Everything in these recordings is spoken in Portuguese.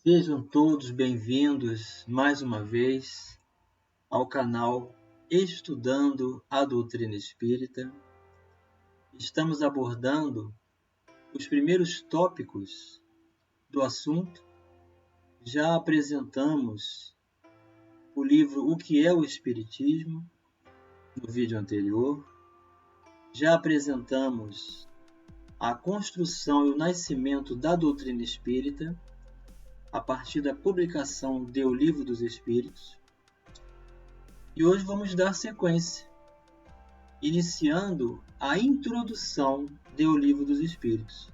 Sejam todos bem-vindos mais uma vez ao canal Estudando a Doutrina Espírita. Estamos abordando os primeiros tópicos do assunto. Já apresentamos o livro O que é o Espiritismo no vídeo anterior. Já apresentamos a construção e o nascimento da doutrina espírita a partir da publicação de O Livro dos Espíritos. E hoje vamos dar sequência, iniciando a introdução de O Livro dos Espíritos.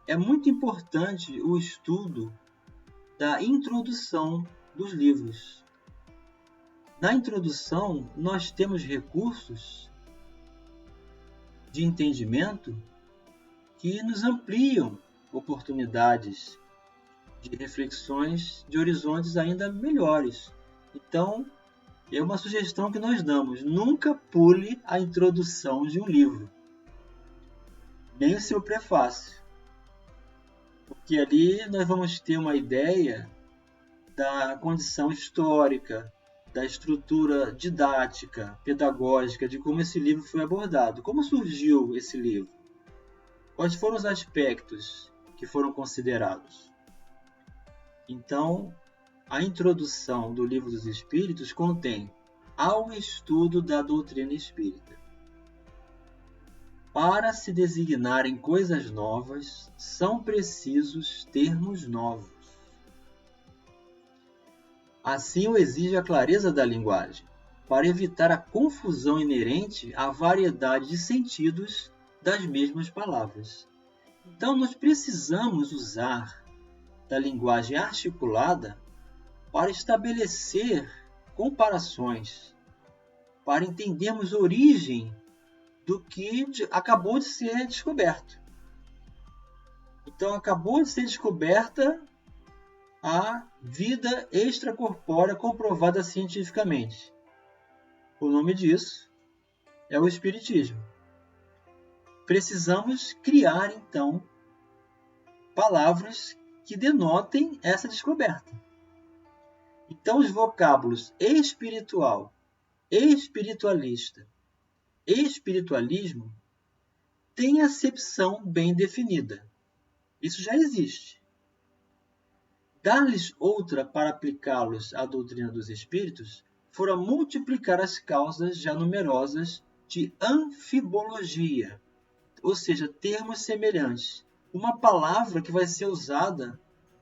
É muito importante o estudo da introdução dos livros. Na introdução, nós temos recursos de entendimento que nos ampliam oportunidades de reflexões de horizontes ainda melhores. Então, é uma sugestão que nós damos: nunca pule a introdução de um livro, nem o seu prefácio, porque ali nós vamos ter uma ideia da condição histórica, da estrutura didática, pedagógica, de como esse livro foi abordado, como surgiu esse livro, quais foram os aspectos que foram considerados. Então, a introdução do Livro dos Espíritos contém ao estudo da doutrina espírita. Para se designarem coisas novas, são precisos termos novos. Assim o exige a clareza da linguagem, para evitar a confusão inerente à variedade de sentidos das mesmas palavras. Então, nós precisamos usar da linguagem articulada para estabelecer comparações, para entendermos a origem do que acabou de ser descoberto. Então, acabou de ser descoberta a vida extracorpórea comprovada cientificamente. O nome disso é o Espiritismo. Precisamos criar, então, palavras que denotem essa descoberta. Então, os vocábulos espiritual, espiritualista e espiritualismo têm acepção bem definida. Isso já existe. Dar-lhes outra para aplicá-los à doutrina dos espíritos fora multiplicar as causas já numerosas de anfibologia, ou seja, termos semelhantes. Uma palavra que vai ser usada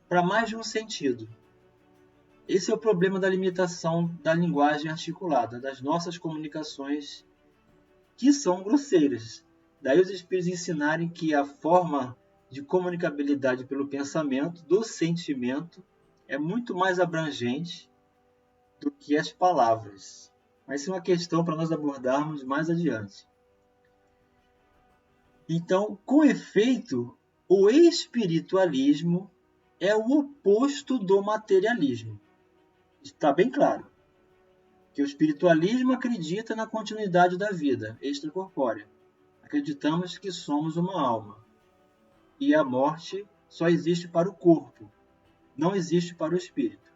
para mais de um sentido. Esse é o problema da limitação da linguagem articulada, das nossas comunicações, que são grosseiras. Daí os espíritos ensinarem que a forma de comunicabilidade pelo pensamento, do sentimento, é muito mais abrangente do que as palavras. Mas isso é uma questão para nós abordarmos mais adiante. Então, com efeito, o espiritualismo é o oposto do materialismo. Está bem claro que o espiritualismo acredita na continuidade da vida extracorpórea. Acreditamos que somos uma alma. E a morte só existe para o corpo, não existe para o espírito.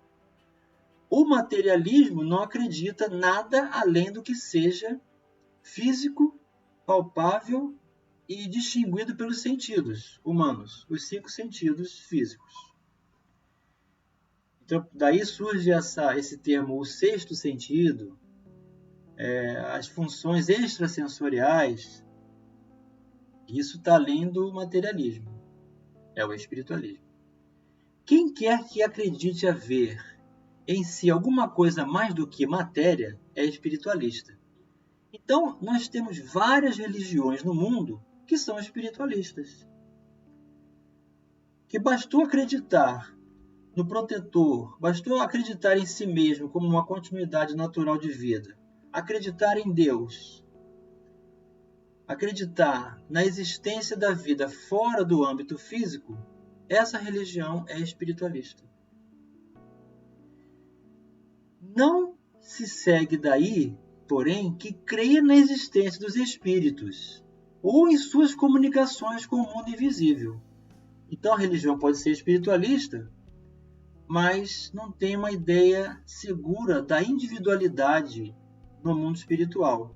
O materialismo não acredita nada além do que seja físico, palpável e distinguido pelos sentidos humanos, os 5 sentidos físicos. Então, daí surge esse termo, o sexto sentido, as funções extrasensoriais. Isso está além do materialismo, é o espiritualismo. Quem quer que acredite haver em si alguma coisa mais do que matéria é espiritualista. Então, nós temos várias religiões no mundo que são espiritualistas. Que bastou acreditar no protetor, bastou acreditar em si mesmo como uma continuidade natural de vida, acreditar em Deus, acreditar na existência da vida fora do âmbito físico, essa religião é espiritualista. Não se segue daí, porém, que creia na existência dos espíritos ou em suas comunicações com o mundo invisível. Então a religião pode ser espiritualista, mas não tem uma ideia segura da individualidade no mundo espiritual.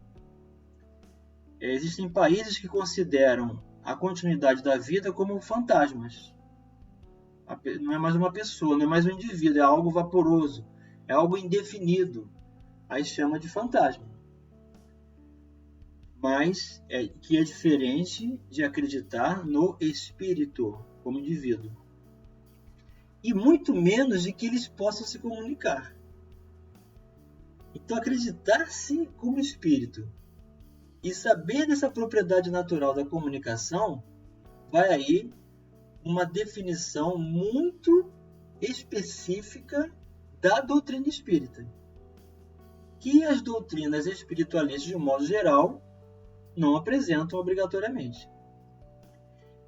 Existem países que consideram a continuidade da vida como fantasmas. Não é mais uma pessoa, não é mais um indivíduo, é algo vaporoso, é algo indefinido. Aí chama de fantasma. Mas que é diferente de acreditar no espírito como indivíduo. E muito menos de que eles possam se comunicar. Então, acreditar-se como espírito e saber dessa propriedade natural da comunicação vai aí uma definição muito específica da doutrina espírita, que as doutrinas espiritualistas, de um modo geral, não apresentam obrigatoriamente.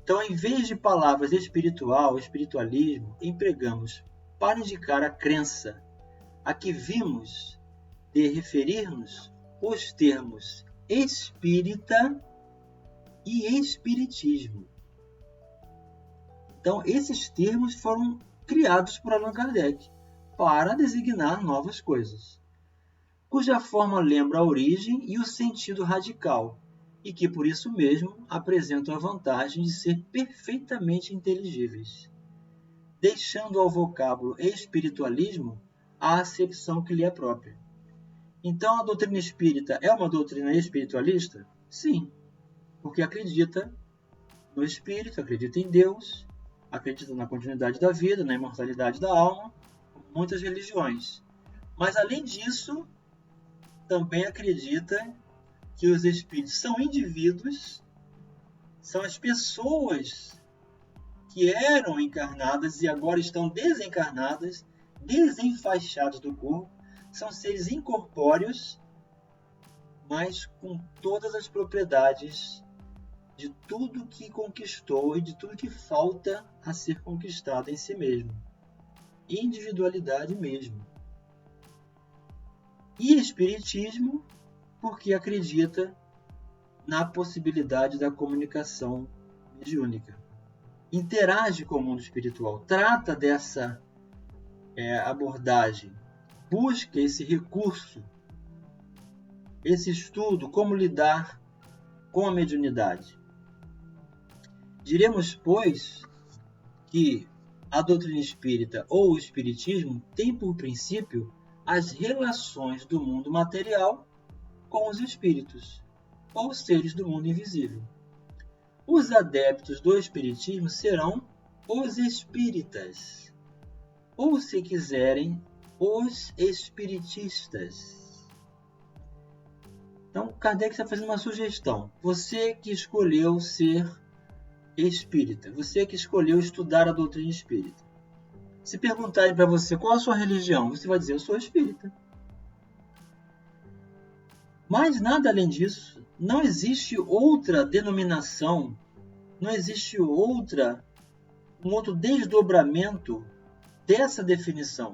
Então, em vez de palavras espiritual, espiritualismo, empregamos para indicar a crença a que vimos de referir-nos os termos espírita e espiritismo. Então, esses termos foram criados por Allan Kardec para designar novas coisas, cuja forma lembra a origem e o sentido radical, e que, por isso mesmo, apresentam a vantagem de ser perfeitamente inteligíveis, deixando ao vocábulo espiritualismo a acepção que lhe é própria. Então, a doutrina espírita é uma doutrina espiritualista? Sim, porque acredita no espírito, acredita em Deus, acredita na continuidade da vida, na imortalidade da alma, como muitas religiões. Mas, além disso, também acredita que os espíritos são indivíduos, são as pessoas que eram encarnadas e agora estão desencarnadas, desenfaixados do corpo, são seres incorpóreos, mas com todas as propriedades de tudo que conquistou e de tudo que falta a ser conquistado em si mesmo. Individualidade mesmo. E espiritismo, porque acredita na possibilidade da comunicação mediúnica. Interage com o mundo espiritual, trata dessa abordagem, busca esse recurso, esse estudo, como lidar com a mediunidade. Diremos, pois, que a doutrina espírita ou o espiritismo tem por princípio as relações do mundo material com os espíritos, ou seres do mundo invisível. Os adeptos do espiritismo serão os espíritas, ou, se quiserem, os espiritistas. Então, Kardec está fazendo uma sugestão. Você que escolheu ser espírita, você que escolheu estudar a doutrina espírita, se perguntarem para você qual a sua religião, você vai dizer, eu sou espírita. Mas nada além disso, não existe outra denominação, não existe um outro desdobramento dessa definição.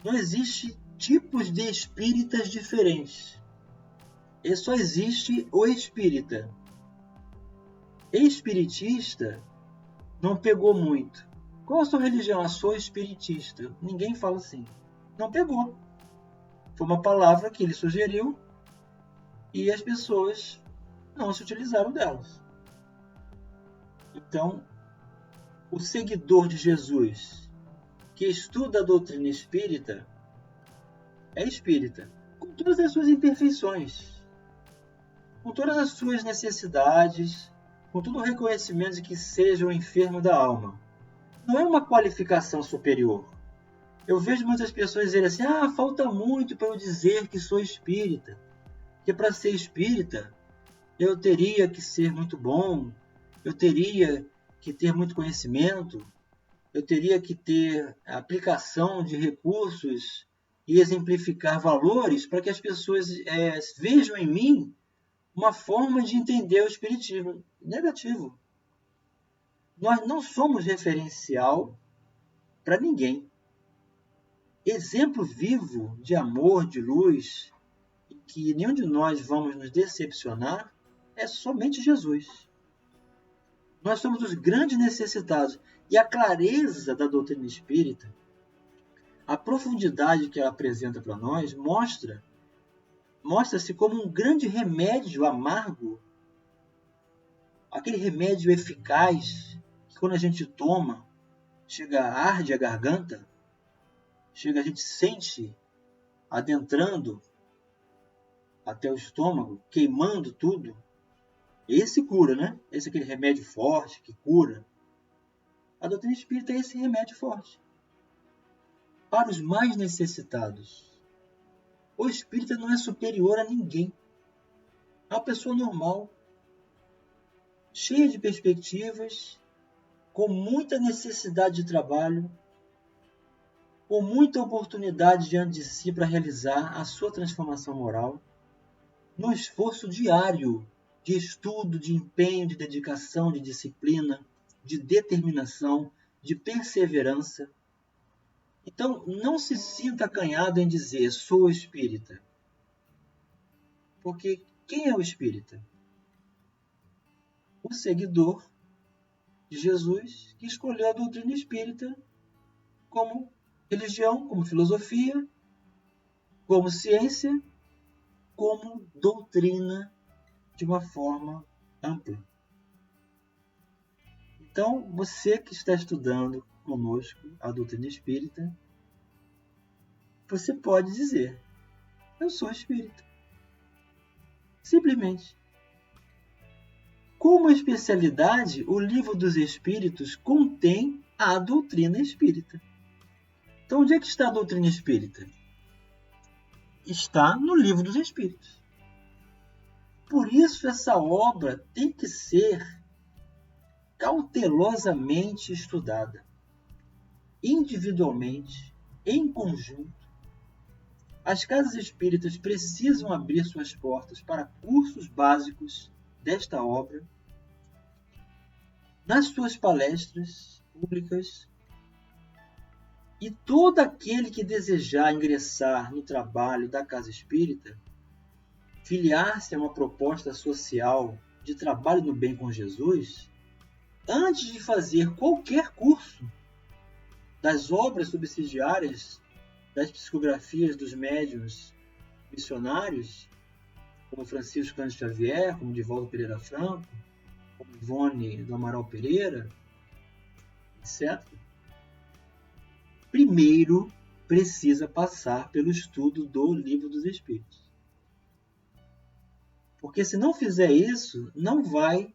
Não existe tipos de espíritas diferentes. E só existe o espírita. Espiritista não pegou muito. Qual a sua religião? Eu sou espiritista. Ninguém fala assim. Não pegou. Foi uma palavra que ele sugeriu e as pessoas não se utilizaram delas. Então, o seguidor de Jesus que estuda a doutrina espírita é espírita, com todas as suas imperfeições, com todas as suas necessidades, com todo o reconhecimento de que seja o enfermo da alma. Não é uma qualificação superior. Eu vejo muitas pessoas dizerem assim, falta muito para eu dizer que sou espírita. Porque para ser espírita, eu teria que ser muito bom, eu teria que ter muito conhecimento, eu teria que ter aplicação de recursos e exemplificar valores para que as pessoas vejam em mim uma forma de entender o espiritismo. Negativo. Nós não somos referencial para ninguém. Exemplo vivo de amor, de luz, que nenhum de nós vamos nos decepcionar, é somente Jesus. Nós somos os grandes necessitados. E a clareza da doutrina espírita, a profundidade que ela apresenta para nós, mostra-se como um grande remédio amargo, aquele remédio eficaz que quando a gente toma, chega a arde a garganta, a gente sente adentrando até o estômago, queimando tudo. Esse cura, né? Esse é aquele remédio forte que cura. A doutrina espírita é esse remédio forte para os mais necessitados. O espírita não é superior a ninguém. É uma pessoa normal, cheia de perspectivas, com muita necessidade de trabalho, com muita oportunidade diante de si para realizar a sua transformação moral, no esforço diário de estudo, de empenho, de dedicação, de disciplina, de determinação, de perseverança. Então, não se sinta acanhado em dizer, sou espírita. Porque quem é o espírita? O seguidor de Jesus que escolheu a doutrina espírita como religião, como filosofia, como ciência, como doutrina de uma forma ampla. Então, você que está estudando conosco a doutrina espírita, você pode dizer, eu sou espírita. Simplesmente. Como especialidade, o Livro dos Espíritos contém a doutrina espírita. Então, onde é que está a doutrina espírita? Está no Livro dos Espíritos. Por isso, essa obra tem que ser cautelosamente estudada, individualmente, em conjunto. As casas espíritas precisam abrir suas portas para cursos básicos desta obra, nas suas palestras públicas, e todo aquele que desejar ingressar no trabalho da casa espírita, filiar-se a uma proposta social de trabalho no bem com Jesus, antes de fazer qualquer curso das obras subsidiárias das psicografias dos médiuns missionários, como Francisco Cândido Xavier, como Divaldo Pereira Franco, como Ivone do Amaral Pereira, etc. Primeiro precisa passar pelo estudo do Livro dos Espíritos. Porque se não fizer isso, não vai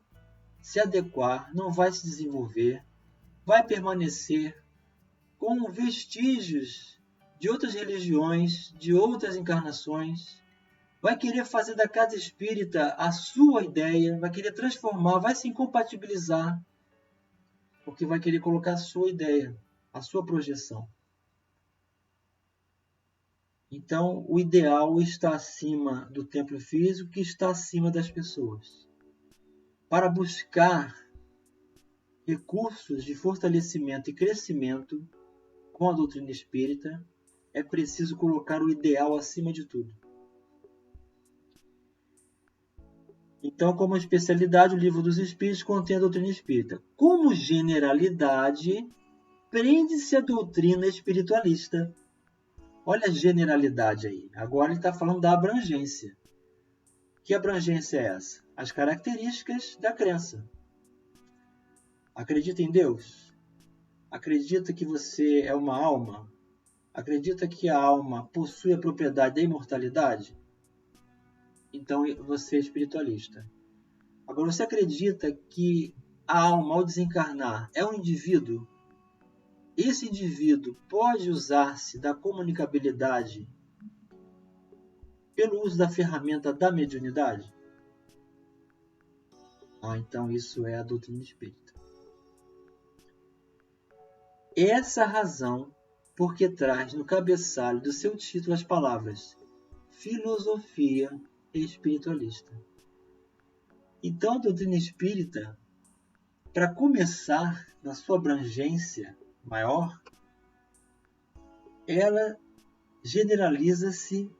se adequar, não vai se desenvolver, vai permanecer com vestígios de outras religiões, de outras encarnações, vai querer fazer da casa espírita a sua ideia, vai querer transformar, vai se incompatibilizar, porque vai querer colocar a sua ideia, a sua projeção. Então, o ideal está acima do templo físico, que está acima das pessoas. Para buscar recursos de fortalecimento e crescimento com a doutrina espírita, é preciso colocar o ideal acima de tudo. Então, como especialidade, o Livro dos Espíritos contém a doutrina espírita. Como generalidade, prende-se a doutrina espiritualista. Olha a generalidade aí. Agora ele está falando da abrangência. Que abrangência é essa? As características da crença. Acredita em Deus? Acredita que você é uma alma? Acredita que a alma possui a propriedade da imortalidade? Então você é espiritualista. Agora, você acredita que a alma, ao desencarnar, é um indivíduo? Esse indivíduo pode usar-se da comunicabilidade pelo uso da ferramenta da mediunidade? Então isso é a doutrina espírita. Essa é a razão porque traz no cabeçalho do seu título as palavras filosofia espiritualista. Então, a doutrina espírita, para começar na sua abrangência maior, ela generaliza-se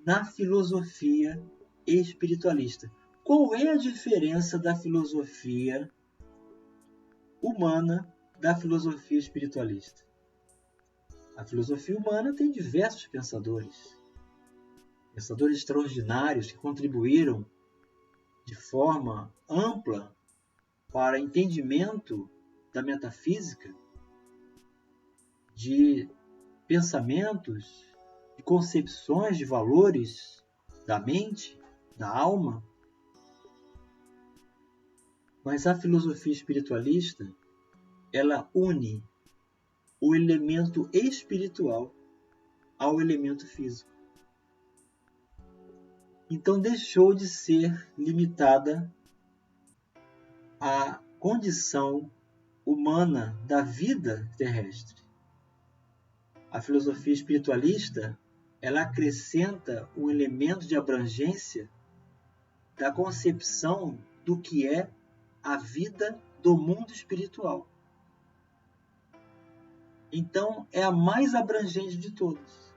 na filosofia espiritualista. Qual é a diferença da filosofia humana da filosofia espiritualista? A filosofia humana tem diversos pensadores extraordinários que contribuíram de forma ampla para entendimento da metafísica, de pensamentos, de concepções de valores da mente, da alma. Mas a filosofia espiritualista, ela une o elemento espiritual ao elemento físico. Então deixou de ser limitada à condição humana da vida terrestre. A filosofia espiritualista, ela acrescenta um elemento de abrangência da concepção do que é a vida do mundo espiritual. Então, é a mais abrangente de todas.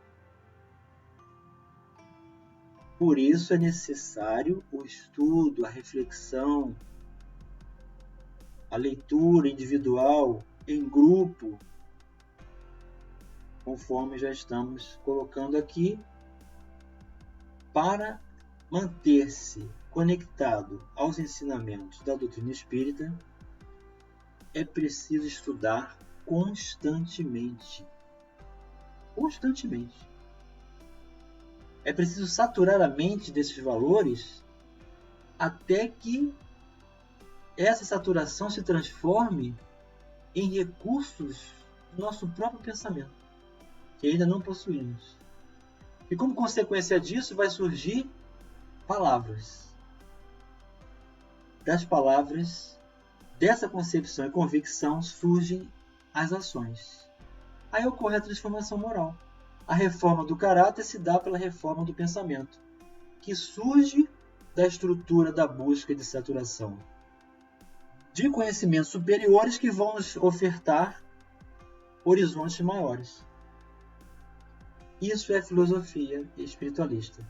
Por isso é necessário o estudo, a reflexão, a leitura individual, em grupo, conforme já estamos colocando aqui, para manter-se conectado aos ensinamentos da doutrina espírita, é preciso estudar constantemente. É preciso saturar a mente desses valores até que essa saturação se transforme em recursos do nosso próprio pensamento, que ainda não possuímos. E como consequência disso vai surgir palavras. Das palavras, dessa concepção e convicção, surgem as ações. Aí ocorre a transformação moral. A reforma do caráter se dá pela reforma do pensamento, que surge da estrutura da busca de saturação de conhecimentos superiores que vão nos ofertar horizontes maiores. Isso é filosofia espiritualista.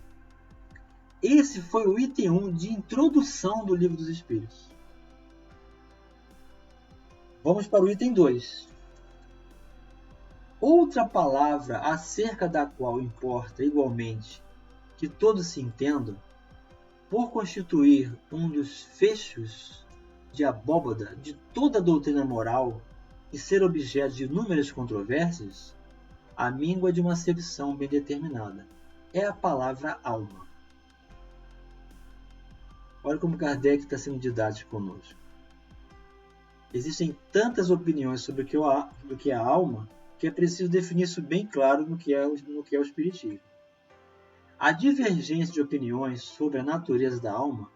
Esse foi o item 1 de introdução do Livro dos Espíritos. Vamos para o item 2. Outra palavra acerca da qual importa igualmente que todos se entendam, por constituir um dos fechos de abóbada de toda a doutrina moral e ser objeto de inúmeras controvérsias, a míngua de uma acepção bem determinada. É a palavra alma. Olha como Kardec está sendo didático conosco. Existem tantas opiniões sobre o que é a alma, que é preciso definir isso bem claro no que é o Espiritismo. A divergência de opiniões sobre a natureza da alma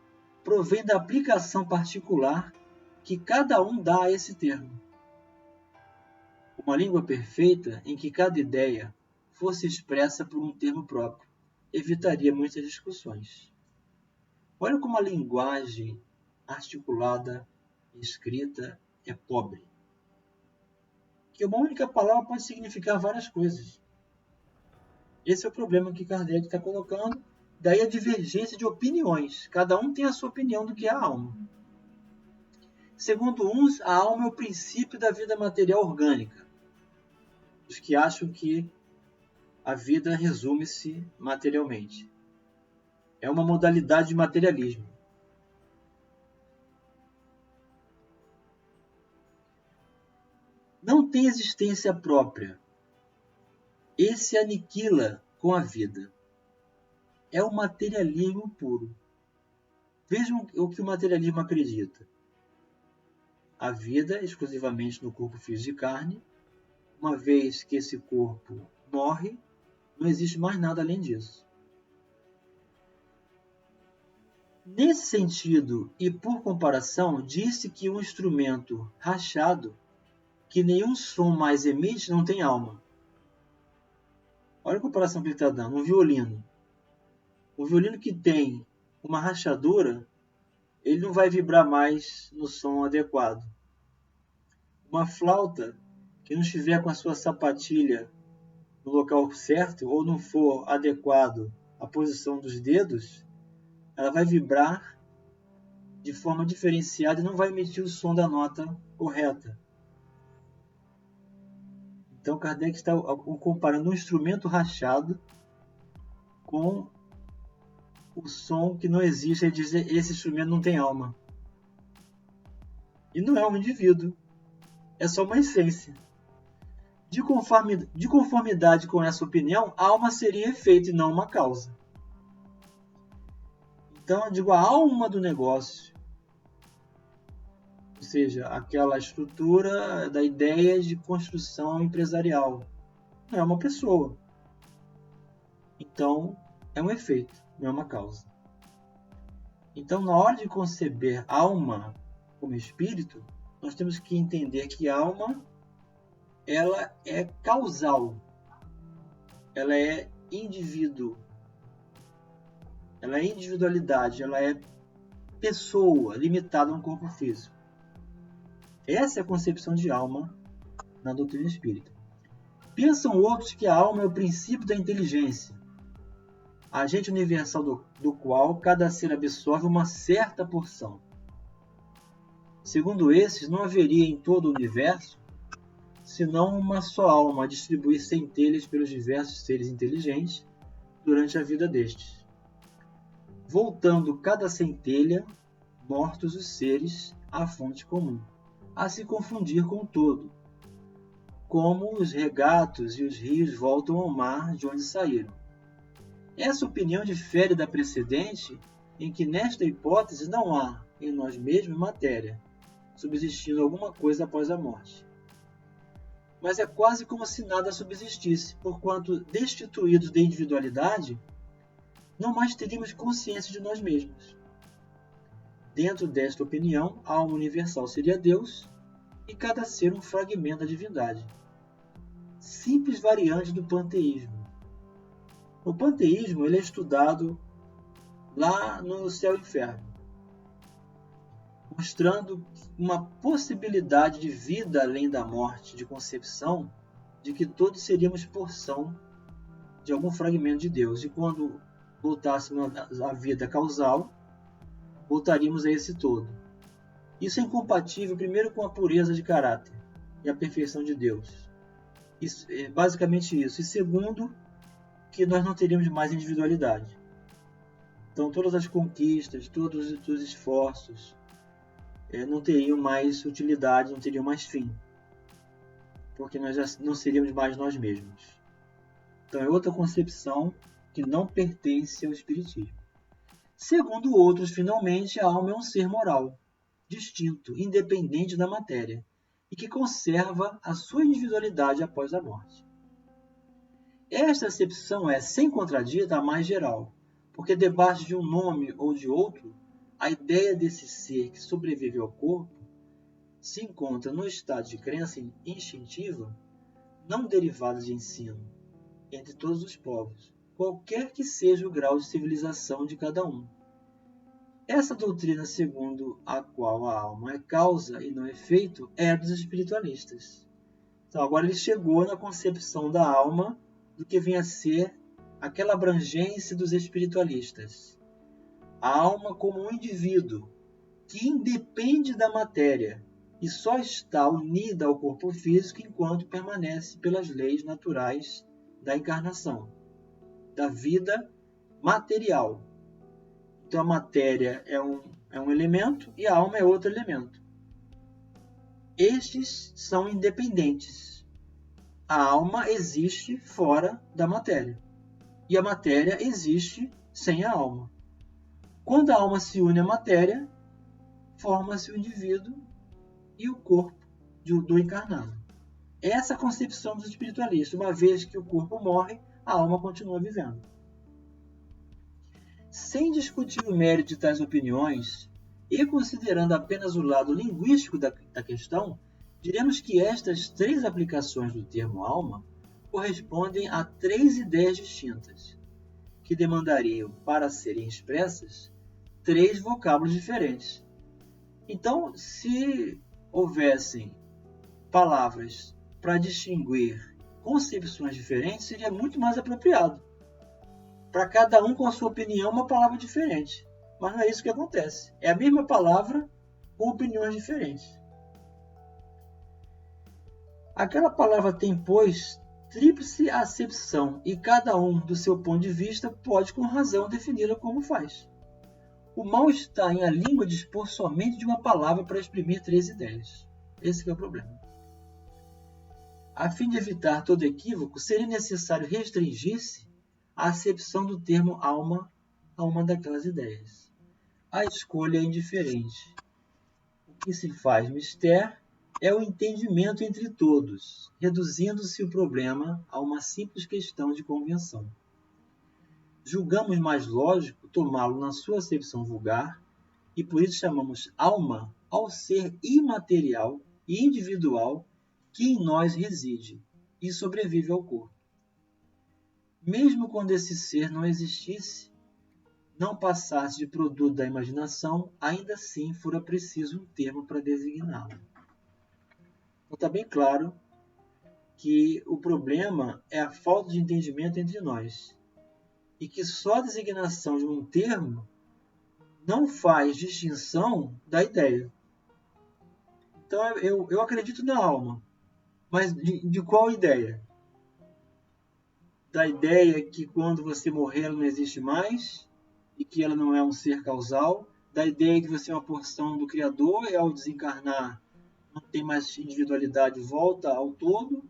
provém da aplicação particular que cada um dá a esse termo. Uma língua perfeita em que cada ideia fosse expressa por um termo próprio evitaria muitas discussões. Olha como a linguagem articulada e escrita é pobre. Que uma única palavra pode significar várias coisas. Esse é o problema que Kardec está colocando. Daí a divergência de opiniões. Cada um tem a sua opinião do que é a alma. Segundo uns, a alma é o princípio da vida material orgânica. Os que acham que a vida resume-se materialmente. É uma modalidade de materialismo. Não tem existência própria. Esse aniquila com a vida. É o materialismo puro. Vejam o que o materialismo acredita. A vida exclusivamente no corpo físico de carne. Uma vez que esse corpo morre, não existe mais nada além disso. Nesse sentido, e por comparação, disse que um instrumento rachado, que nenhum som mais emite, não tem alma. Olha a comparação que ele está dando. Um violino. O violino que tem uma rachadura, ele não vai vibrar mais no som adequado. Uma flauta que não estiver com a sua sapatilha no local certo, ou não for adequado à posição dos dedos, ela vai vibrar de forma diferenciada e não vai emitir o som da nota correta. Então Kardec está comparando um instrumento rachado com o som que não existe. Ele diz que esse instrumento não tem alma. E não é um indivíduo. É só uma essência. De conformidade com essa opinião, a alma seria efeito e não uma causa. Então, eu digo, a alma do negócio, ou seja, aquela estrutura da ideia de construção empresarial, não é uma pessoa. Então, é um efeito, não é uma causa. Então, na hora de conceber alma como espírito, nós temos que entender que alma, ela é causal, ela é indivíduo, ela é individualidade, ela é pessoa limitada a um corpo físico. Essa é a concepção de alma na doutrina espírita. Pensam outros que a alma é o princípio da inteligência, agente universal do qual cada ser absorve uma certa porção. Segundo esses, não haveria em todo o universo senão uma só alma a distribuir centelhas pelos diversos seres inteligentes durante a vida destes, voltando cada centelha, mortos os seres, à fonte comum, a se confundir com o todo, como os regatos e os rios voltam ao mar de onde saíram. Essa opinião difere da precedente, em que nesta hipótese não há em nós mesmos matéria, subsistindo alguma coisa após a morte. Mas é quase como se nada subsistisse, porquanto, destituídos de individualidade, não mais teríamos consciência de nós mesmos. Dentro desta opinião, a alma universal seria Deus e cada ser um fragmento da divindade. Simples variante do panteísmo. O panteísmo ele é estudado lá no Céu e Inferno, mostrando uma possibilidade de vida além da morte, de concepção, de que todos seríamos porção de algum fragmento de Deus. E quando voltássemos à vida causal, voltaríamos a esse todo. Isso é incompatível, primeiro, com a pureza de caráter e a perfeição de Deus. Isso, é basicamente isso. E segundo, que nós não teríamos mais individualidade. Então, todas as conquistas, todos os esforços não teriam mais utilidade, não teriam mais fim. Porque nós já não seríamos mais nós mesmos. Então, é outra concepção que não pertence ao Espiritismo. Segundo outros, finalmente, a alma é um ser moral, distinto, independente da matéria, e que conserva a sua individualidade após a morte. Esta acepção é, sem contradita, a mais geral, porque debaixo de um nome ou de outro, a ideia desse ser que sobrevive ao corpo se encontra no estado de crença instintiva, não derivada de ensino, entre todos os povos, qualquer que seja o grau de civilização de cada um. Essa doutrina segundo a qual a alma é causa e não efeito é dos espiritualistas. Então agora ele chegou na concepção da alma do que vem a ser aquela abrangência dos espiritualistas. A alma como um indivíduo que independe da matéria e só está unida ao corpo físico enquanto permanece pelas leis naturais da encarnação, da vida material. Então a matéria é um elemento e a alma é outro elemento. Estes são independentes. A alma existe fora da matéria e a matéria existe sem a alma. Quando a alma se une à matéria, forma-se o indivíduo e o corpo do encarnado. Essa é a concepção dos espiritualistas. Uma vez que o corpo morre, a alma continua vivendo. Sem discutir o mérito de tais opiniões e considerando apenas o lado linguístico da questão, diremos que estas três aplicações do termo alma correspondem a três ideias distintas, que demandariam, para serem expressas, três vocábulos diferentes. Então, se houvessem palavras para distinguir concepções diferentes, seria muito mais apropriado. Para cada um com a sua opinião, uma palavra diferente. Mas não é isso que acontece. É a mesma palavra com opiniões diferentes. Aquela palavra tem, pois, tríplice acepção, e cada um, do seu ponto de vista, pode com razão defini-la como faz. O mal está em a língua dispor somente de uma palavra para exprimir 3 ideias. Esse é o problema. A fim de evitar todo equívoco, seria necessário restringir-se à acepção do termo alma a uma daquelas ideias. A escolha é indiferente. O que se faz mister é o entendimento entre todos, reduzindo-se o problema a uma simples questão de convenção. Julgamos mais lógico tomá-lo na sua acepção vulgar, e por isso chamamos alma ao ser imaterial e individual que em nós reside e sobrevive ao corpo. Mesmo quando esse ser não existisse, não passasse de produto da imaginação, ainda assim fora preciso um termo para designá-lo. Então está bem claro que o problema é a falta de entendimento entre nós, e que só a designação de um termo não faz distinção da ideia. Então eu acredito na alma, mas de qual ideia? Da ideia que quando você morrer ela não existe mais e que ela não é um ser causal, da ideia que você é uma porção do Criador e ao desencarnar não tem mais individualidade, volta ao todo,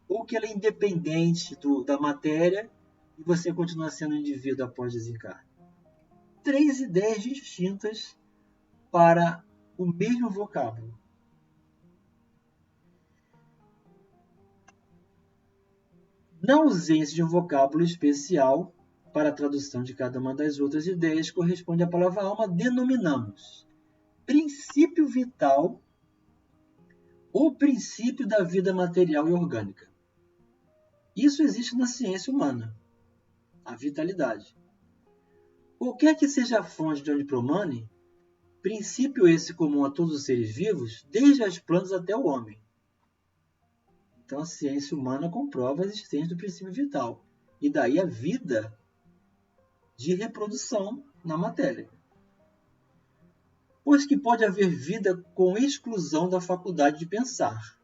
ou que ela é independente da matéria e você continua sendo um indivíduo após desencarne. 3 ideias distintas para o mesmo vocábulo. Na ausência de um vocábulo especial para a tradução de cada uma das outras ideias, corresponde à palavra alma, denominamos princípio vital ou princípio da vida material e orgânica. Isso existe na ciência humana, a vitalidade. Qualquer que seja a fonte de onde promane, princípio esse comum a todos os seres vivos, desde as plantas até o homem. Então a ciência humana comprova a existência do princípio vital, e daí a vida de reprodução na matéria. Pois que pode haver vida com exclusão da faculdade de pensar.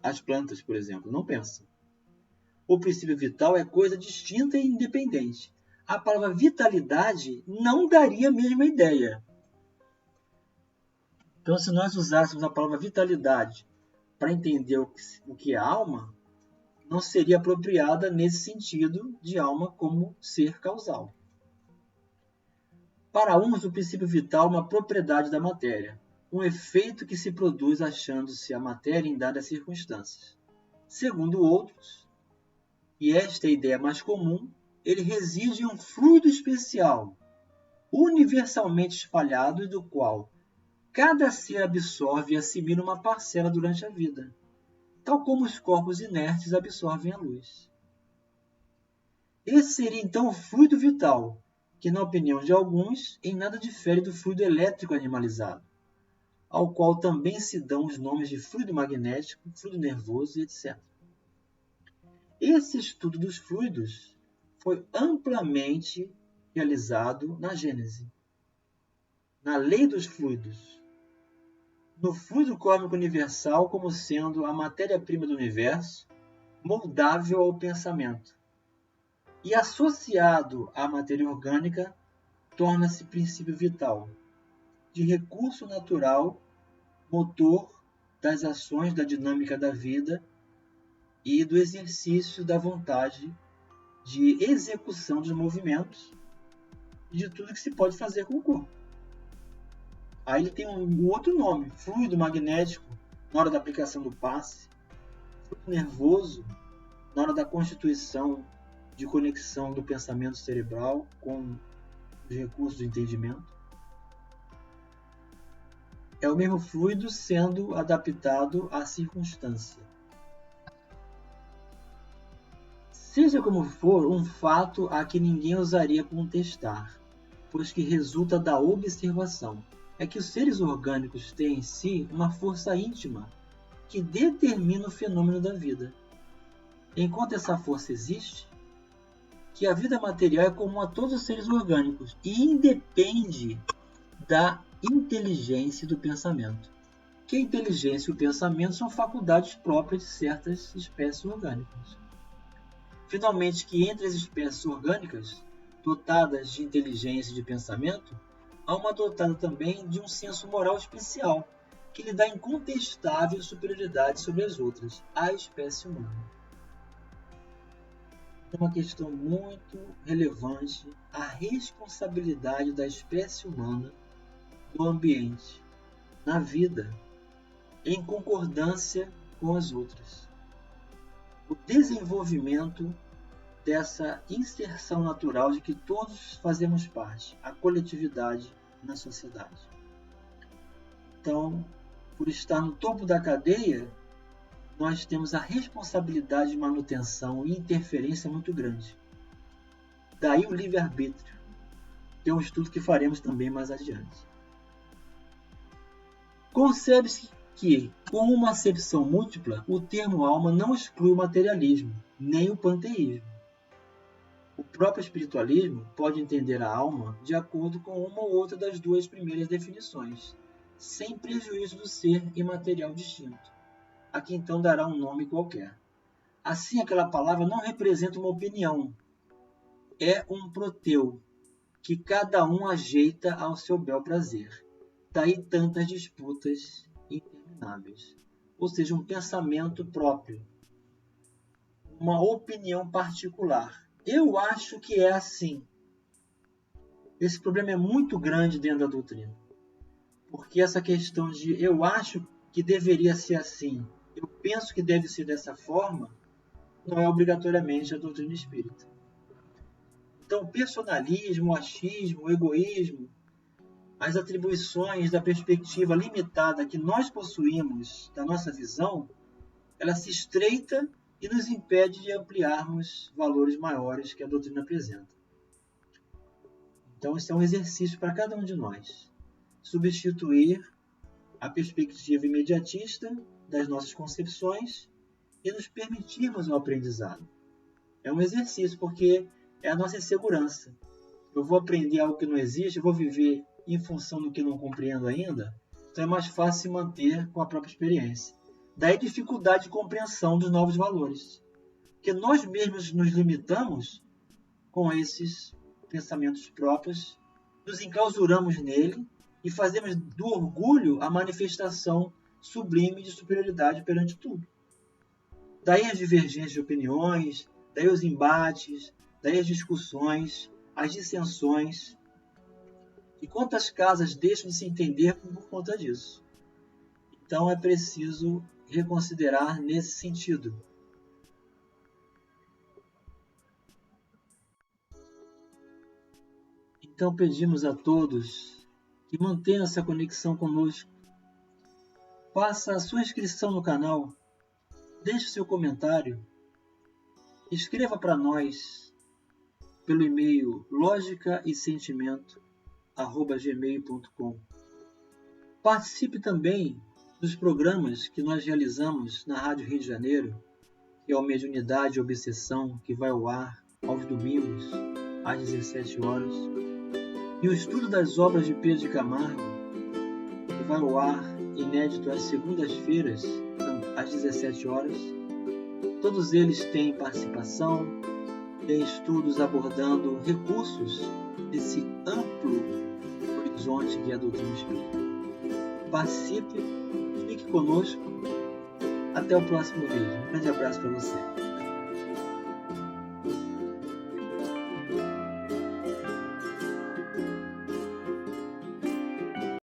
As plantas, por exemplo, não pensam. O princípio vital é coisa distinta e independente. A palavra vitalidade não daria a mesma ideia. Então, se nós usássemos a palavra vitalidade para entender o que é alma, não seria apropriada nesse sentido de alma como ser causal. Para uns, o princípio vital é uma propriedade da matéria, um efeito que se produz achando-se a matéria em dadas circunstâncias. Segundo outros, e esta é a ideia mais comum, ele reside em um fluido especial, universalmente espalhado e do qual cada ser absorve e assimila uma parcela durante a vida, tal como os corpos inertes absorvem a luz. Esse seria então o fluido vital, que, na opinião de alguns, em nada difere do fluido elétrico animalizado, ao qual também se dão os nomes de fluido magnético, fluido nervoso, etc. Esse estudo dos fluidos foi amplamente realizado na Gênese, na lei dos fluidos, no fluido cósmico universal como sendo a matéria-prima do universo, moldável ao pensamento, e associado à matéria orgânica, torna-se princípio vital, de recurso natural, motor das ações da dinâmica da vida e do exercício da vontade de execução dos movimentos e de tudo que se pode fazer com o corpo. Aí ele tem um outro nome, fluido magnético, na hora da aplicação do passe, fluido nervoso, na hora da constituição de conexão do pensamento cerebral com os recursos do entendimento. É o mesmo fluido sendo adaptado à circunstância. Seja como for, um fato a que ninguém ousaria contestar, pois que resulta da observação, é que os seres orgânicos têm em si uma força íntima que determina o fenômeno da vida. Enquanto essa força existe, que a vida material é comum a todos os seres orgânicos e independe da inteligência e do pensamento. que a inteligência e o pensamento são faculdades próprias de certas espécies orgânicas. Finalmente, que entre as espécies orgânicas, dotadas de inteligência e de pensamento, há uma dotada também de um senso moral especial, que lhe dá incontestável superioridade sobre as outras, a espécie humana. É uma questão muito relevante a responsabilidade da espécie humana no ambiente, na vida, em concordância com as outras. O desenvolvimento dessa inserção natural de que todos fazemos parte, a coletividade na sociedade. Então, por estar no topo da cadeia, nós temos a responsabilidade de manutenção e interferência muito grande. Daí o livre-arbítrio, que é um estudo que faremos também mais adiante. Concebe-se que, com uma acepção múltipla, o termo alma não exclui o materialismo, nem o panteísmo. O próprio espiritualismo pode entender a alma de acordo com uma ou outra das duas primeiras definições, sem prejuízo do ser imaterial distinto, a que então dará um nome qualquer. Assim, aquela palavra não representa uma opinião, é um proteu, que cada um ajeita ao seu bel prazer. Daí tantas disputas intermináveis. Ou seja, um pensamento próprio, uma opinião particular. Eu acho que é assim. Esse problema é muito grande dentro da doutrina. Porque essa questão de eu acho que deveria ser assim, eu penso que deve ser dessa forma, não é obrigatoriamente a doutrina espírita. Então, o personalismo, o achismo, o egoísmo, as atribuições da perspectiva limitada que nós possuímos da nossa visão, ela se estreita e nos impede de ampliarmos valores maiores que a doutrina apresenta. Então, esse é um exercício para cada um de nós. Substituir a perspectiva imediatista das nossas concepções e nos permitirmos o aprendizado. É um exercício, porque é a nossa insegurança. Eu vou aprender algo que não existe, eu vou viver em função do que não compreendo ainda, então é mais fácil se manter com a própria experiência. Daí a dificuldade de compreensão dos novos valores. Porque nós mesmos nos limitamos com esses pensamentos próprios, nos enclausuramos nele e fazemos do orgulho a manifestação sublime de superioridade perante tudo. Daí as divergências de opiniões, daí os embates, daí as discussões, as dissensões. E quantas casas deixam de se entender por conta disso? Então é preciso reconsiderar nesse sentido. Então pedimos a todos que mantenham essa conexão conosco. Faça a sua inscrição no canal, deixe seu comentário, escreva para nós pelo e-mail logicaesentimento@gmail.com. Participe também dos programas que nós realizamos na Rádio Rio de Janeiro, que é o Mediunidade e Obsessão, que vai ao ar aos domingos, às 17 horas. E o estudo das obras de Pedro de Camargo, que vai ao ar inédito às segundas-feiras, às 17 horas. Todos eles têm participação, têm estudos abordando recursos desse amplo horizonte que é a doutrina espírita. Participe, fique conosco. Até o próximo vídeo. Um grande abraço para você.